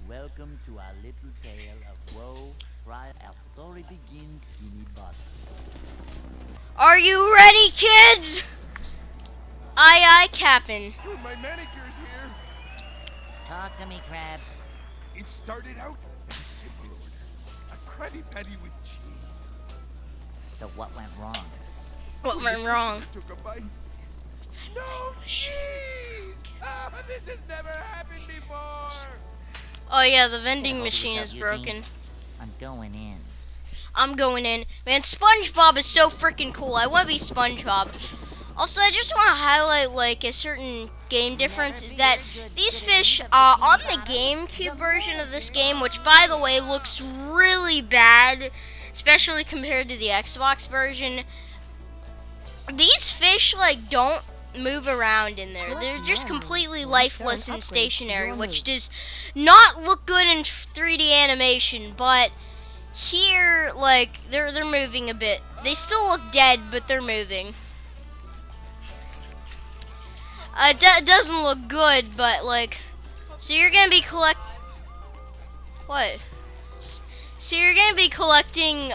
Welcome to our little tale of woe, trial. Our story begins in Boston. Are you ready, kids? Aye, aye, Captain. Dude, my manager's here. Talk to me, Krabs. It started out as a simple order. A Krabby Patty with cheese. So what went wrong? What went wrong? I took a bite. No cheese! Oh, this has never happened before! Oh yeah, the vending Hold machine yourself, is Eugene. broken. I'm going in. I'm going in. Man, SpongeBob is so freaking cool. I want to be SpongeBob. Also, I just want to highlight like a certain game difference is that these fish on the GameCube version of this game, which by the way looks really bad, especially compared to the Xbox version. These fish like don't move around in there. They're just completely lifeless and stationary, which does not look good in 3D animation, but here like they're moving a bit. They still look dead, but they're moving. It doesn't look good, but like, so you're gonna be what? So you're gonna be collecting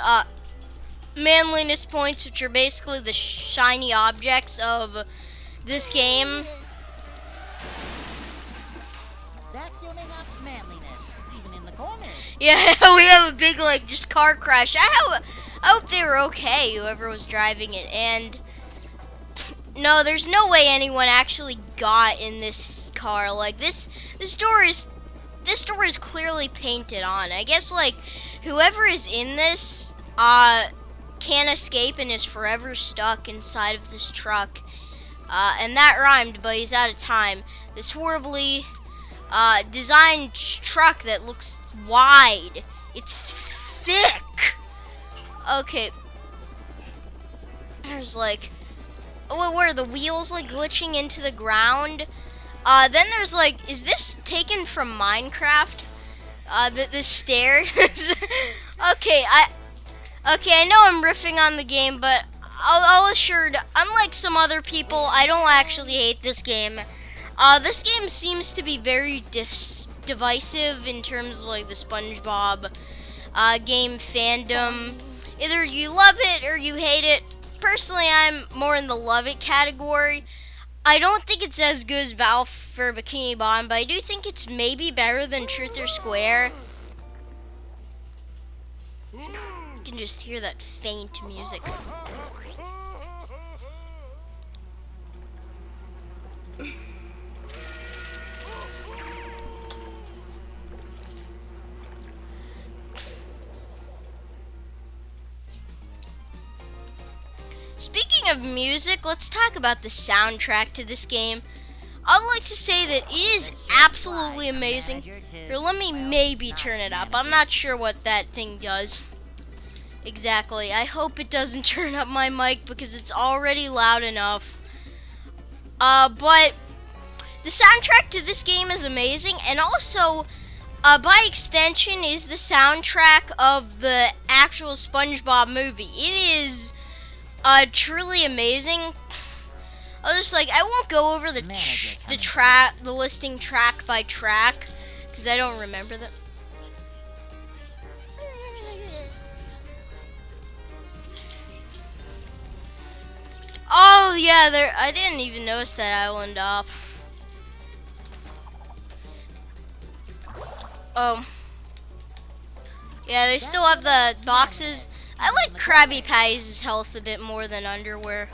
manliness points, which are basically the shiny objects of this game. Vacuuming up manliness, even in the corners. Yeah, we have a big like just car crash. I hope they were okay, whoever was driving it. And no, there's no way anyone actually got in this car. Like this door is clearly painted on. I guess like whoever is in this can't escape and is forever stuck inside of this truck. And that rhymed, but he's out of time. This horribly designed truck that looks wide. It's thick. Okay. There's like, oh, where are the wheels like glitching into the ground? Then there's like, is this taken from Minecraft? The stairs. Okay, I know I'm riffing on the game, but I'll assure, unlike some other people, I don't actually hate this game. This game seems to be very divisive in terms of like the SpongeBob game fandom. Either you love it or you hate it. Personally, I'm more in the love it category. I don't think it's as good as Battle for Bikini Bottom, but I do think it's maybe better than Truth or Square. You can just hear that faint music. Speaking of music, let's talk about the soundtrack to this game. I'd like to say that it is absolutely amazing. Here, let me maybe turn it up. I'm not sure what that thing does exactly. I hope it doesn't turn up my mic because it's already loud enough. But the soundtrack to this game is amazing, and also, by extension, is the soundtrack of the actual SpongeBob movie. It is truly amazing. I was just like, I won't go over the listing track by track because I don't remember them. Oh yeah, there. I didn't even notice that island up. Oh. Yeah, they still have the boxes. I like Krabby Patty's health a bit more than underwear.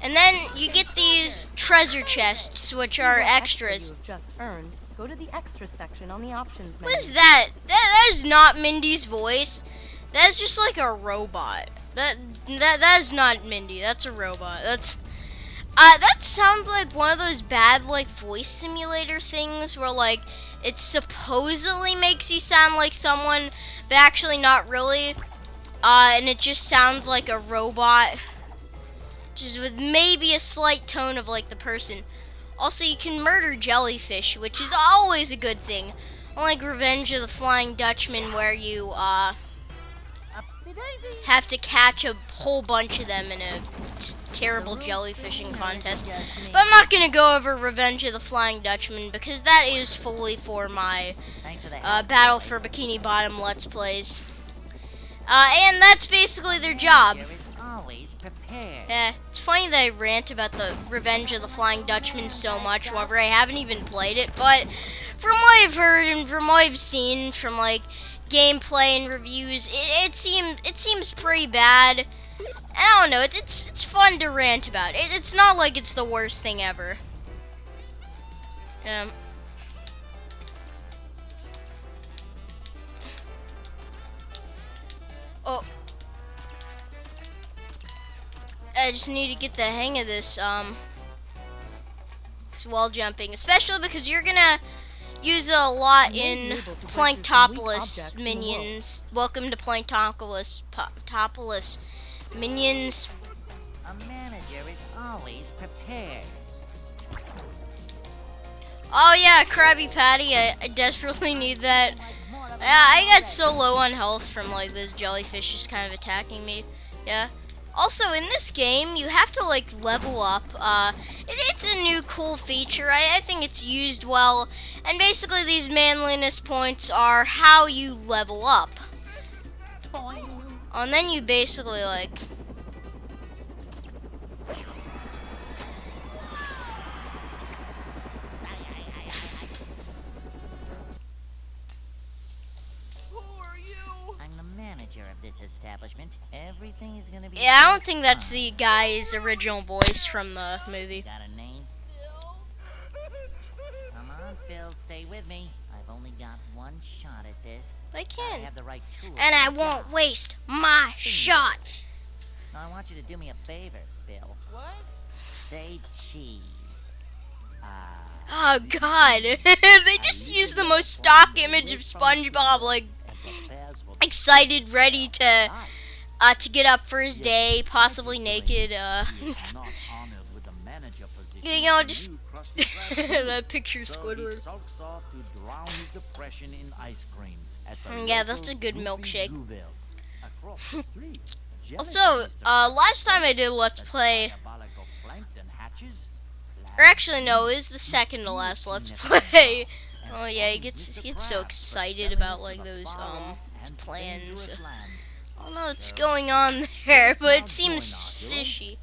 And then you get these treasure chests, which are extras. Just earned. Go to the extra section on the options menu. What is that? That is not Mindy's voice. That's just like a robot. That is not Mindy. That's a robot. That sounds like one of those bad like voice simulator things where like it supposedly makes you sound like someone, but actually not really. And it just sounds like a robot, just with maybe a slight tone of like the person. Also, you can murder jellyfish, which is always a good thing. Unlike Revenge of the Flying Dutchman, where you have to catch a whole bunch of them in a terrible jellyfishing contest. But I'm not gonna go over Revenge of the Flying Dutchman because that is fully for my Battle for Bikini Bottom Let's Plays. And that's basically their job. Yeah, it's funny that I rant about the Revenge of the Flying Dutchman so much whenever I haven't even played it, but from what I've heard and from what I've seen from like gameplay and reviews, it seems pretty bad. I don't know, it's fun to rant about. It's not like it's the worst thing ever. Oh. I just need to get the hang of this wall jumping, especially because you're gonna use it a lot in Planktopolis minions. Welcome to Planktopolis minions. A manager is always prepared. Oh yeah, Krabby Patty, I desperately need that. Yeah, I got so low on health from like those jellyfish just kind of attacking me. Yeah. Also, in this game, you have to like level up. It's a new cool feature. I think it's used well. And basically, these manliness points are how you level up. And then you basically like. Of this establishment, everything is gonna be. Yeah, I don't think that's the guy's original voice from the movie. Got a name? Come on, Phil, stay with me. I've only got one shot at this. I can. I have the right tools. And I won't waste my shot. Now I want you to do me a favor, Phil. What? Say cheese. Oh God! They just used the most stock image of SpongeBob, like excited, ready to get up for his day, possibly naked. You know, just that picture, Squidward. Yeah, that's a good milkshake. Also, last time I did Let's Play, or actually no, it was the second to last Let's Play. Oh yeah, he gets so excited about like those plans. I don't know what's going on there, but it seems fishy.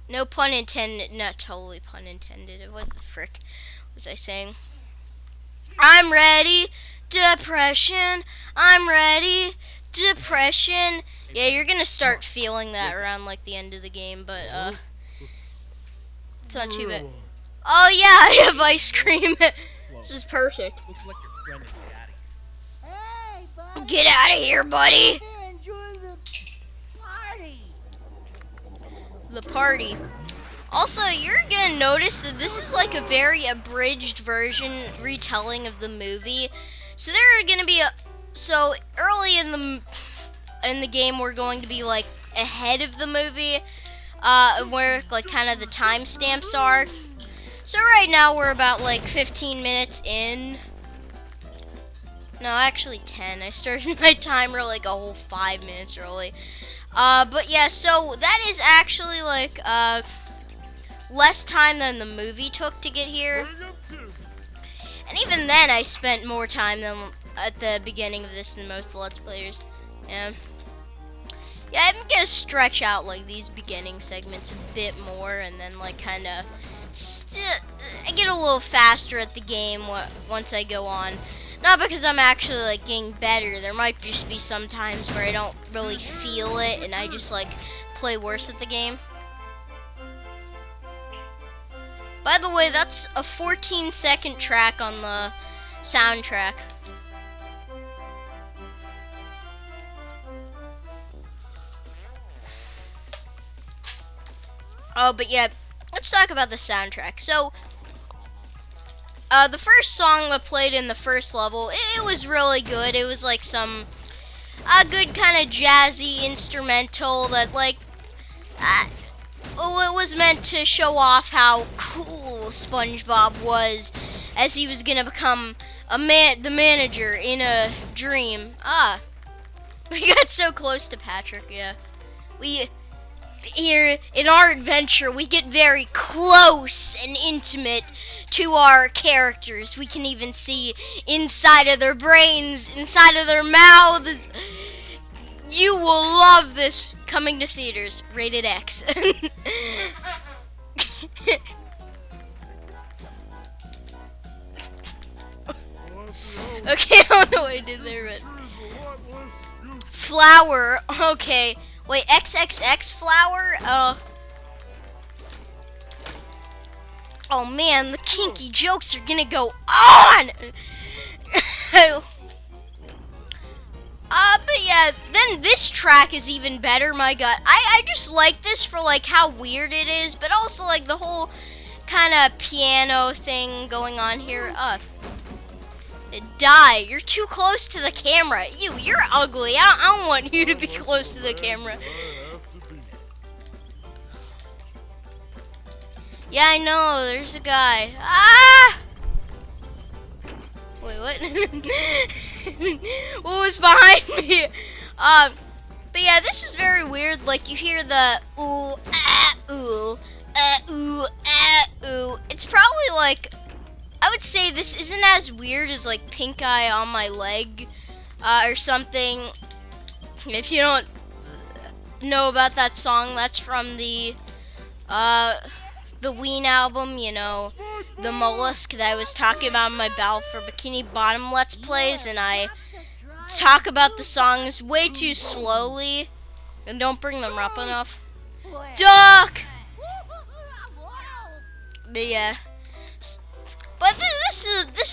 No pun intended. Not totally pun intended. What the frick was I saying? I'm ready, depression. I'm ready, depression. Yeah, you're gonna start feeling that around like the end of the game, but it's not too bad. Oh yeah, I have ice cream. This is perfect. Looks like your friend is daddy. Hey, buddy. Get out of here, buddy. Here, enjoy the party. The party. Also, you're gonna notice that this is like a very abridged version retelling of the movie. So there are gonna be so early in the game we're going to be like ahead of the movie, where like kind of the timestamps are. So right now we're about like 15 minutes in. No, actually 10. I started my timer like a whole 5 minutes early. But yeah, so that is actually like less time than the movie took to get here. And even then I spent more time than at the beginning of this than most Let's Players. Yeah, I'm gonna stretch out like these beginning segments a bit more and then like kind of I get a little faster at the game once I go on. Not because I'm actually like getting better. There might just be some times where I don't really feel it and I just like play worse at the game. By the way, that's a 14-second track on the soundtrack. Oh, but yeah, let's talk about the soundtrack. So, the first song that played in the first level, it was really good. It was like some good kind of jazzy instrumental that like it was meant to show off how cool SpongeBob was as he was gonna become the manager in a dream. We got so close to Patrick, yeah. We, here, in our adventure, we get very close and intimate to our characters. We can even see inside of their brains, inside of their mouths. You will love this. Coming to theaters, rated X. Okay, I don't know what I did there, but flower. Okay, wait, XXX flower. Oh man, the kinky jokes are gonna go on. But yeah, then this track is even better. My God, I just like this for like how weird it is, but also like the whole kind of piano thing going on here. Die! You're too close to the camera. You're ugly. I don't want you to be close to the camera. Yeah, I know. There's a guy. Ah! Wait, what? What was behind me? But yeah, this is very weird. Like you hear the ooh ah ooh ooh ah ooh. It's probably like, I would say this isn't as weird as like Pink Eye on My Leg or something. If you don't know about that song, that's from the Ween album, you know, the mollusk that I was talking about in my Battle for Bikini Bottom Let's Plays, and I talk about the songs way too slowly and don't bring them up enough. Duck! But yeah. But this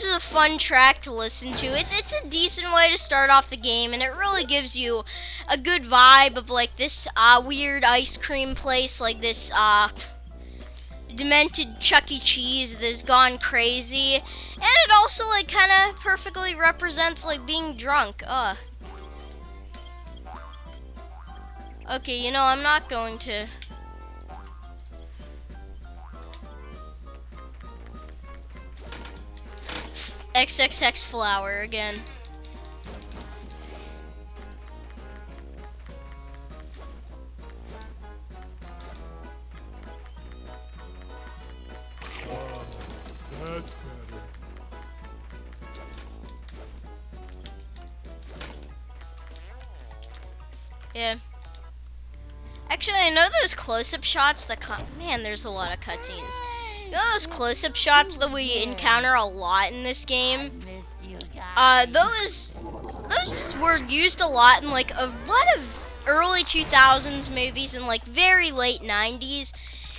is a fun track to listen to. It's a decent way to start off the game, and it really gives you a good vibe of like this weird ice cream place, like this demented Chuck E. Cheese that's gone crazy, and it also like kind of perfectly represents like being drunk. Okay, you know, I'm not going to. XXX flower again. That's better. Yeah. Actually, I know those close-up shots that man, there's a lot of cutscenes. You know those close-up shots that we encounter a lot in this game? Those were used a lot in like a lot of early 2000s movies and like very late 90s.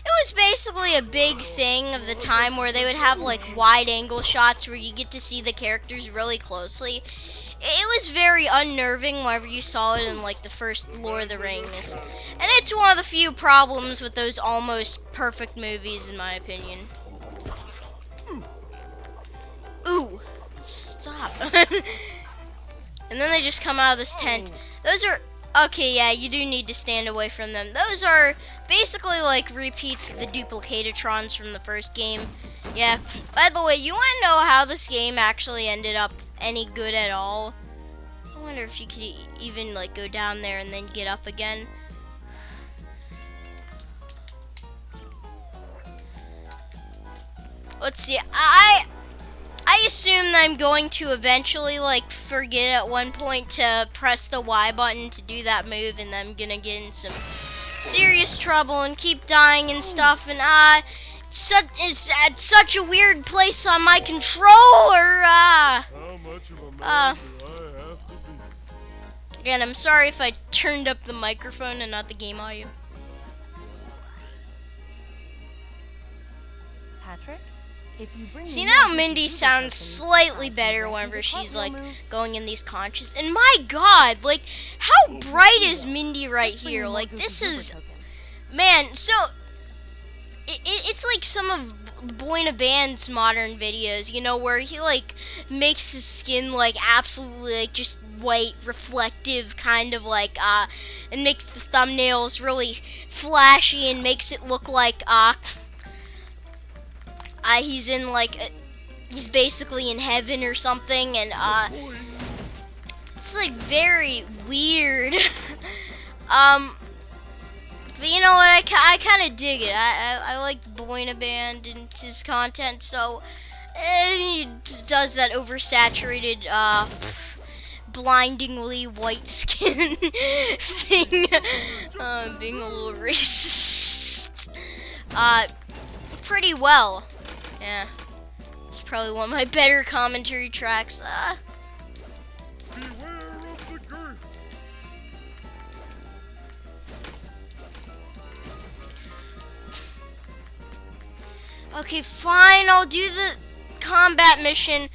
It was basically a big thing of the time where they would have like wide-angle shots where you get to see the characters really closely. It was very unnerving whenever you saw it in like the first Lord of the Rings. And it's one of the few problems with those almost perfect movies in my opinion. Ooh, stop. And then they just come out of this tent. Those are, okay, yeah, you do need to stand away from them. Those are basically like repeats of the Duplicatrons from the first game. Yeah, by the way, you want to know how this game actually ended up any good at all? I wonder if you could even like go down there and then get up again. Let's see, I assume that I'm going to eventually like forget at one point to press the Y button to do that move, and I'm gonna get in some serious trouble and keep dying and stuff, and it's at such a weird place on my controller. How much of a man do I have to be? Again, I'm sorry if I turned up the microphone and not the game audio. Patrick, if you bring See, me now more Mindy Super sounds tokens, slightly I can better grant you whenever the she's cartwheel like move. going in these conches. And my God, like how bright is Mindy right Just bring here? me more Like Goofy this Goober is, tokens. man. So it's like some of Boyna Band's modern videos, you know, where he like makes his skin like absolutely like just white, reflective, kind of like and makes the thumbnails really flashy and makes it look like he's in like he's basically in heaven or something, and it's like very weird. But you know what? I kind of dig it. I like Boina Band and his content, so he does that oversaturated, blindingly white skin thing. Being a little racist. Pretty well. Yeah. It's probably one of my better commentary tracks. Beware of the girth. Okay, fine. I'll do the combat mission,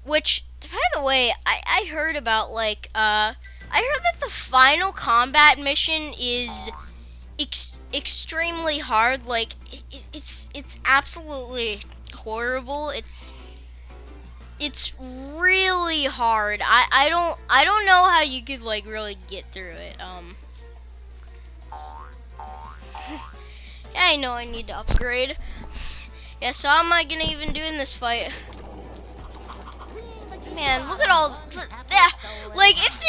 which, by the way, I heard about, like, I heard that the final combat mission is extremely hard. Like, it's absolutely horrible. It's really hard. I don't know how you could, like, really get through it. Yeah, I know I need to upgrade. Yeah, so how am I gonna even do in this fight? Man, look at all that. Like, if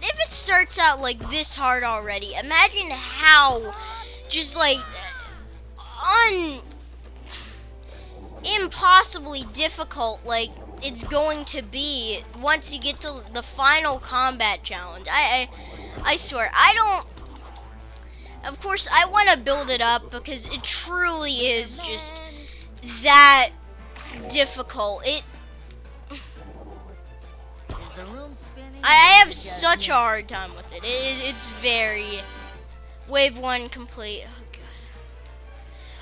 it starts out like this hard already, imagine how just like impossibly difficult like it's going to be once you get to the final combat challenge. I swear, of course, I want to build it up because it truly is just that difficult. I have such a hard time with it. It's very... Wave 1 complete. Oh, God.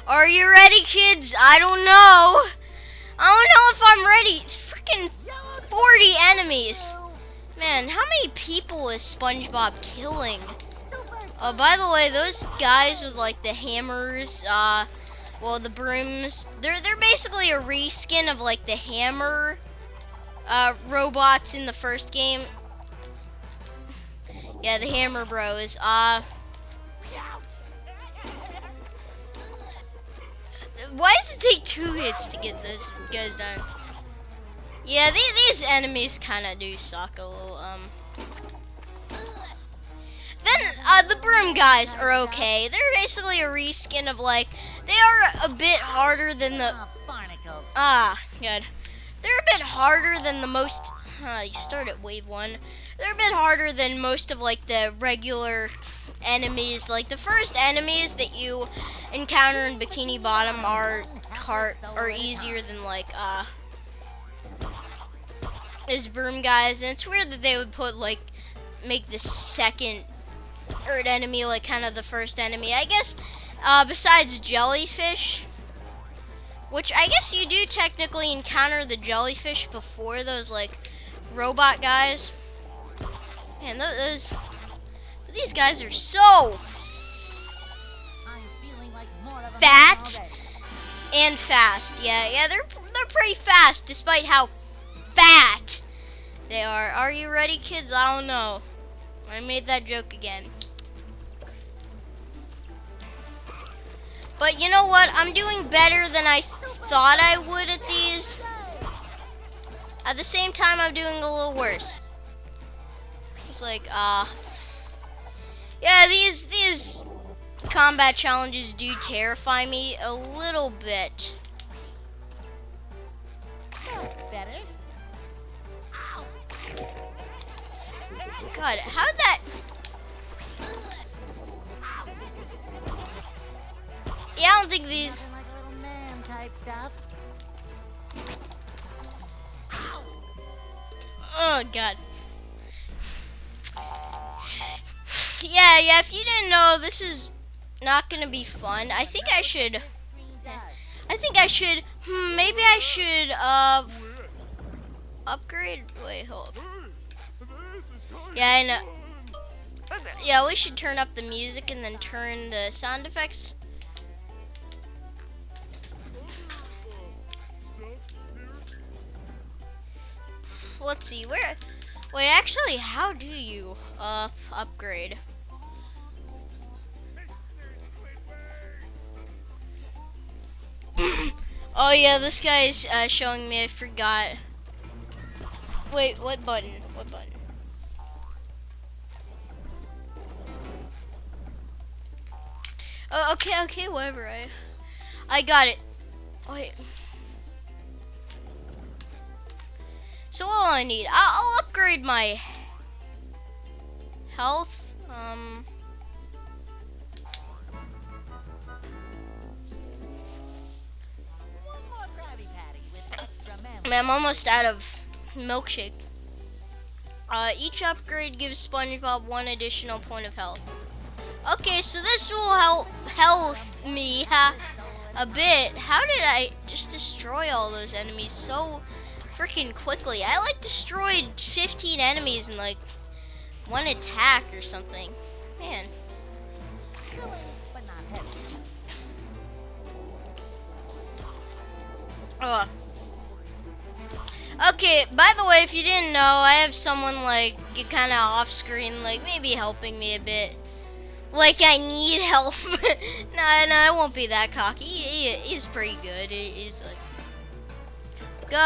Are you ready, kids? I don't know. I don't know if I'm ready. It's freaking 40 enemies. Man, how many people is SpongeBob killing? By the way, those guys with like the hammers, well, the brooms, they're basically a reskin of like the hammer robots in the first game. Yeah, the hammer bros. Why does it take 2 hits to get those guys done? Yeah, these enemies kind of do suck a little. Then, the broom guys are okay. They're basically a reskin of, like, they are a bit harder than the... Good. They're a bit harder than the most... you start at wave 1. They're a bit harder than most of, like, the regular enemies. Like, the first enemies that you encounter in Bikini Bottom are easier than, like, those broom guys. And it's weird that they would put, like, make the second... third enemy like kind of the first enemy, I guess. Besides jellyfish, which I guess you do technically encounter the jellyfish before those like robot guys. Man, these guys are so fat and fast. Yeah, they're pretty fast despite how fat they are. Are you ready, kids? I don't know. I made that joke again. But you know what? I'm doing better than I thought I would at these. At the same time, I'm doing a little worse. It's like, yeah, these combat challenges do terrify me a little bit. Better? God, how'd that... Yeah, I don't think these... Like a little man type stuff. Oh, God. Yeah, if you didn't know, this is not gonna be fun. I think I should... maybe I should, upgrade... Wait, hold up. Yeah, I know. Yeah, we should turn up the music and then turn the sound effects. Let's see, wait, actually, how do you, upgrade? Oh yeah, this guy is, showing me, I forgot. Wait, what button? What button? Okay, whatever. I got it. Wait. So all I need, I'll upgrade my health. One more Krabby Patty with extra mayonnaise. Man, I'm almost out of milkshake. Each upgrade gives SpongeBob 1 additional point of health. Okay, so this will help health me a bit. How did I just destroy all those enemies so freaking quickly? I like destroyed 15 enemies in like one attack or something. Man. But not heavy. Ugh. Okay, by the way, if you didn't know, I have someone like kind of off screen, like maybe helping me a bit. Like I need help. No, I won't be that cocky. He's pretty good. He's like, go.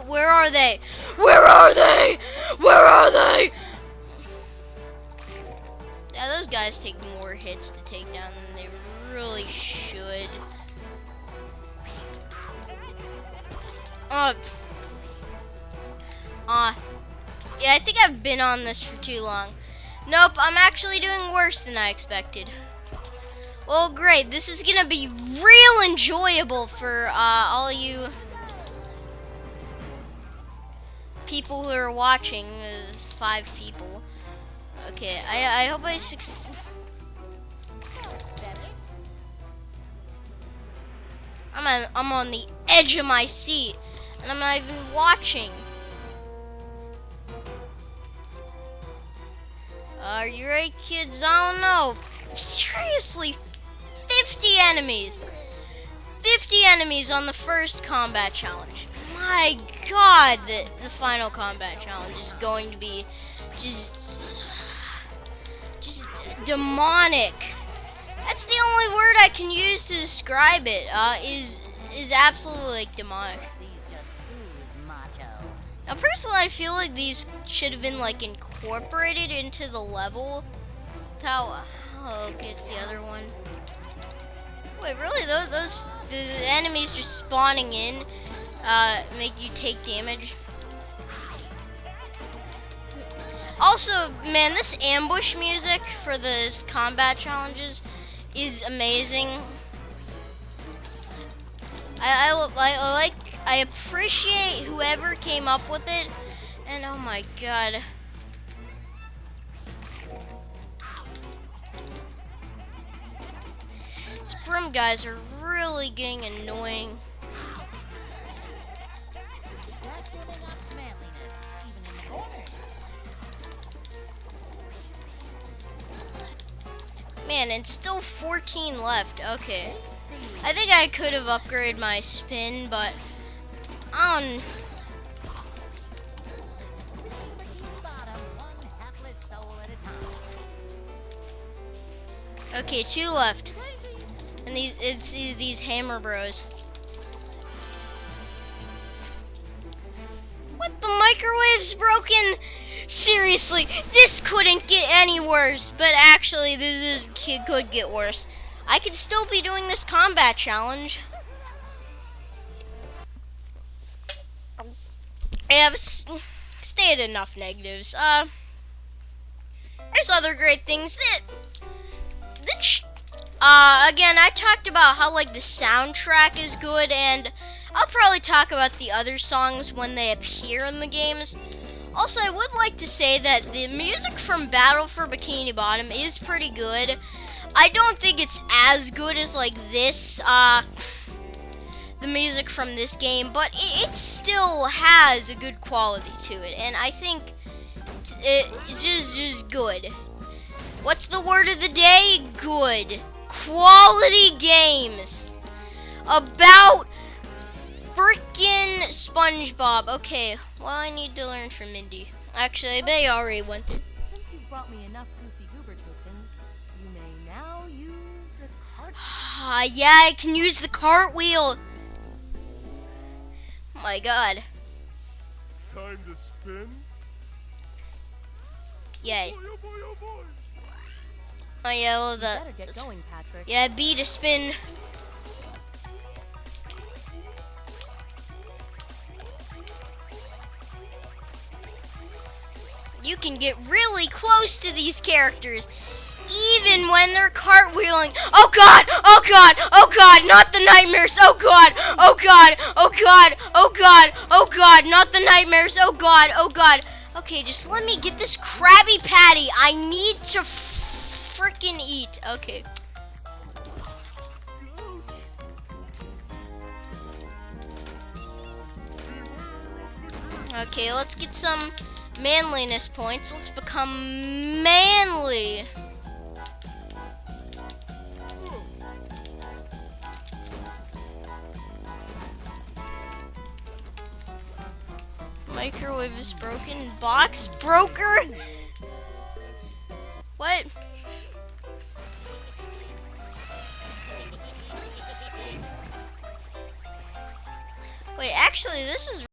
Where are they? Where are they? Where are they? Yeah, those guys take more hits to take down than they really should. Yeah, I think I've been on this for too long. Nope, I'm actually doing worse than I expected. Well, great. This is gonna be real enjoyable for all you people who are watching. 5 people. Okay, I hope I succeed. I'm on the edge of my seat, and I'm not even watching. Are you ready, kids? I don't know. Seriously, 50 enemies. 50 enemies on the first combat challenge. My God, the final combat challenge is going to be just demonic. That's the only word I can use to describe it. Is absolutely like demonic. These just ooze macho. Now, personally, I feel like these should have been like incorporated into the level. How? Oh, okay, it's the other one. Wait, really? Those the enemies just spawning in make you take damage. Also, man, this ambush music for the combat challenges is amazing. I appreciate whoever came up with it, and oh my God. These brim guys are really getting annoying. That's giving up manliness, even in the corner. Man, and still 14 left. Okay. I think I could have upgraded my spin, but Bottom, one hapless soul at a time. okay, 2 left. And it's these hammer bros. What, the microwave's broken? Seriously, this couldn't get any worse, but actually this could get worse. I could still be doing this combat challenge. I've stated enough negatives. There's other great things again, I talked about how like the soundtrack is good, and I'll probably talk about the other songs when they appear in the games. Also, I would like to say that the music from Battle for Bikini Bottom is pretty good. I don't think it's as good as like this, the music from this game, but it still has a good quality to it, and I think it's just good. What's the word of the day? Good. Quality games about freaking SpongeBob. Okay, well, I need to learn from Mindy. Actually, I bet you already went through. Since you've brought me enough Goofy Goober tokens, you may now use the card. Yeah, I can use the cartwheel. Oh my god. Time to spin. Yay. Oh boy, oh boy. Oh yeah, I love You that. better get going, Patrick. Yeah, B to spin. You can get really close to these characters, even when they're cartwheeling. Oh god! Oh god! Oh god! Not the nightmares! Oh god! Oh god! Oh god! Oh god! Oh god! Not the nightmares! Oh god! Oh god! Okay, just let me get this Krabby Patty. I need to freaking eat. Okay. Okay, let's get some manliness points. Let's become manly. Microwave is broken. Box broker? What? Wait, actually, this is